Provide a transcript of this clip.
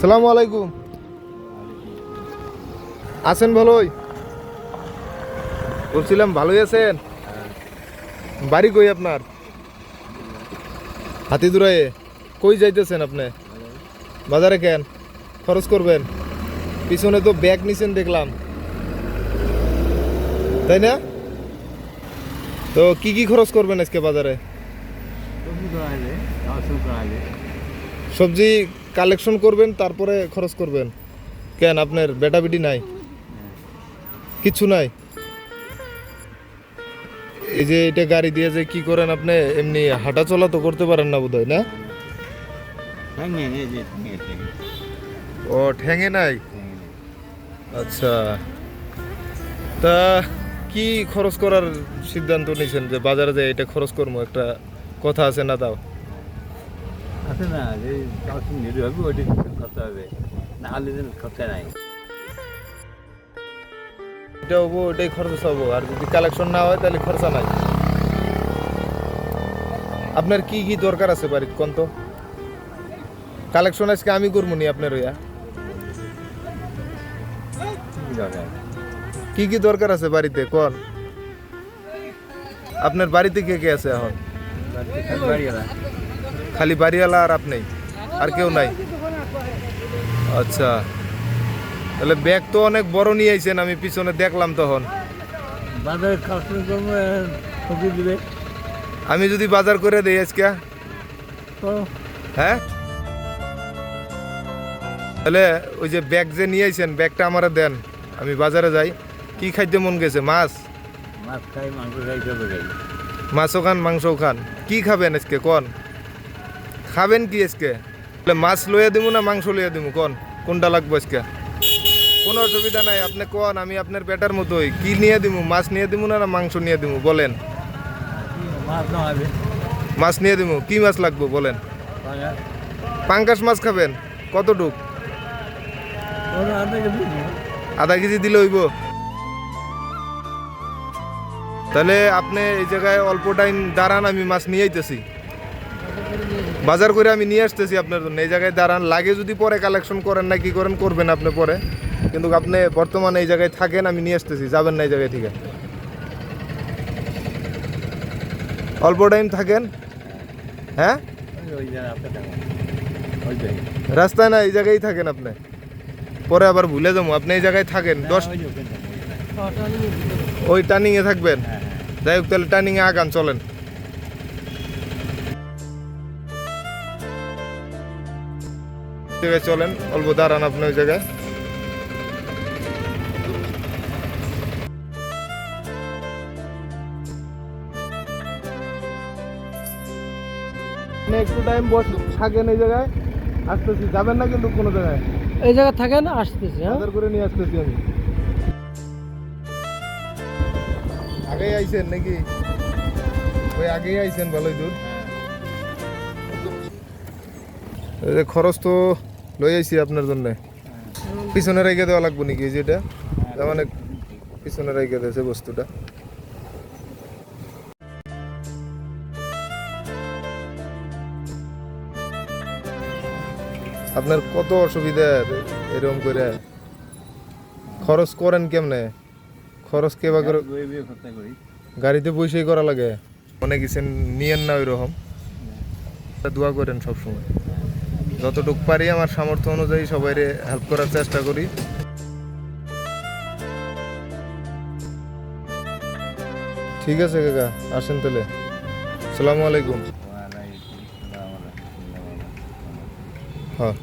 আসসালামু আলাইকুম। আছেন ভালোই? বলছিলাম ভালোই আছেন? বাড়ি কই আপনার? হাতিদুরায়ে। কই যাইতেছেন আপনি? বাজারে কেন? খরচ করবেন? পিছনে তো ব্যাগ নিছেন দেখলাম, তাই না? তো কি কি খরচ করবেন আজকে বাজারে? সবজি কালেকশন করবেন, তারপরে খরচ করবেন। কেন আপনার বেটা বেটি নাই? কিচ্ছু নাই? এই যে এটা গাড়ি দিয়ে যে কি করেন আপনি, এমনি হাঁটা চলা তো করতে পারেন না বোধহয়, না? ও ঠ্যাঙে নাই? আচ্ছা, তা কি খরচ করার সিদ্ধান্ত নিয়েছেন যে বাজারে যে এটা খরচ করবো? একটা কথা আছে না? তাও আছে না, যে কালেকশন যদি হবে ওইটি করতে হবে, না হলে খরচা নাই। এটা হবো, ওইটাই খরচ হবো, আর যদি কালেকশন না হয় তাহলে খরচা নাই। আপনার কি কি দরকার আছে বাড়ির কোন তো? কালেকশন আজকে আমি করবো নি আপনার ওইয়া। কি কি দরকার আছে বাড়িতে কোন? আপনার বাড়িতে কে কে আছে এখন? খালি বাড়িওয়ালা আর আপনি? আর কেউ নাই? আচ্ছা, তাহলে ব্যাগ তো অনেক বড় নিয়ে আইছেন, আমি পিছনে দেখলাম তখন। বাজারে কালেকশন করবো, সবজি দিবে। আমি যদি বাজার করে দেই আজকে, হ্যাঁ, তাহলে ওই যে ব্যাগ যে নিয়ে আইছেন ব্যাগটা আমারে দেন, আমি বাজারে যাই। কি খাইতে মন গেছে? মাছ? মাছ খাই, মাংস খাই, সব খাই। মাছও খান, মাংসও খান। কি খাবেন আজকে কোন? খাবেন কি আজকে? তাহলে মাছ লইয়া দিমু না মাংস লইয়া দিমু কোন? কোনটা লাগবে আজকে? কোনো অসুবিধা নাই, আপনি কোন, আমি আপনার বেটার মতোই। কি নিয়ে দিমু? মাছ নিয়ে দিমু না মাংস নিয়ে দিমু বলেন? মাছ না হবে, মাছ নিয়ে দিমু। কি মাছ লাগবে বলেন? পাঙ্গাস মাছ খাবেন? কতটুক? আধা কেজি দিলে হইব? তাহলে আপনি এই জায়গায় অল্প টাইম দাঁড়ান, আমি মাছ নিয়ে আইতেছি। বাজার করে আমি নিয়ে আসতেছি আপনার জন্য। এই জায়গায় দাঁড়ান, লাগে যদি পরে কালেকশন করেন না কি করেন করবেন আপনি পরে, কিন্তু আপনি বর্তমানে এই জায়গায় থাকেন, আমি নিয়ে আসতেছি। যাবেন না এই জায়গায়, ঠিক আছে? অল্প টাইম থাকেন, হ্যাঁ? রাস্তায় না, এই জায়গায় থাকেন আপনি, পরে আবার ভুলে যাবো। আপনি এই জায়গায় থাকেন 10, ওই টার্নিংয়ে থাকবেন। যাই হোক, তাহলে টার্নিংয়ে আগান, চলেন। জায়গায় চলেন, অল্প দাঁড়ান আপনি ওই জায়গায়। একটু টাইম থাকেন এই জায়গায়, আসতেছি। যাবেন না কিন্তু কোনো জায়গায়, এই জায়গা থাকেন, আসতেছি। বাজার করে নিয়ে আসতেছি আমি। আগেই আইছেন নাকি? ওই আগেই আইছেন ভালোই দূর। এই যে খরচ তো লই আইছি আপনার জন্য। পিছনে রেখে দেওয়া লাগবে নাকি? যেটা মানে পিছনে রেখে দিয়েছে বস্তুটা। আপনার কত অসুবিধা এরকম করে খরচ করেন কেমনে? খরচ কেবা করে? গাড়িতে বসেই করা লাগে। অনেক কিছু নিয়েন না ওই রকম। দোয়া করেন সবসময়, যতটুকু পারি আমার সামর্থ্য অনুযায়ী সবাই হেল্প করার চেষ্টা করি। ঠিক আছে কাকা, আসেন তাহলে। আসসালামু আলাইকুম। হ্যাঁ,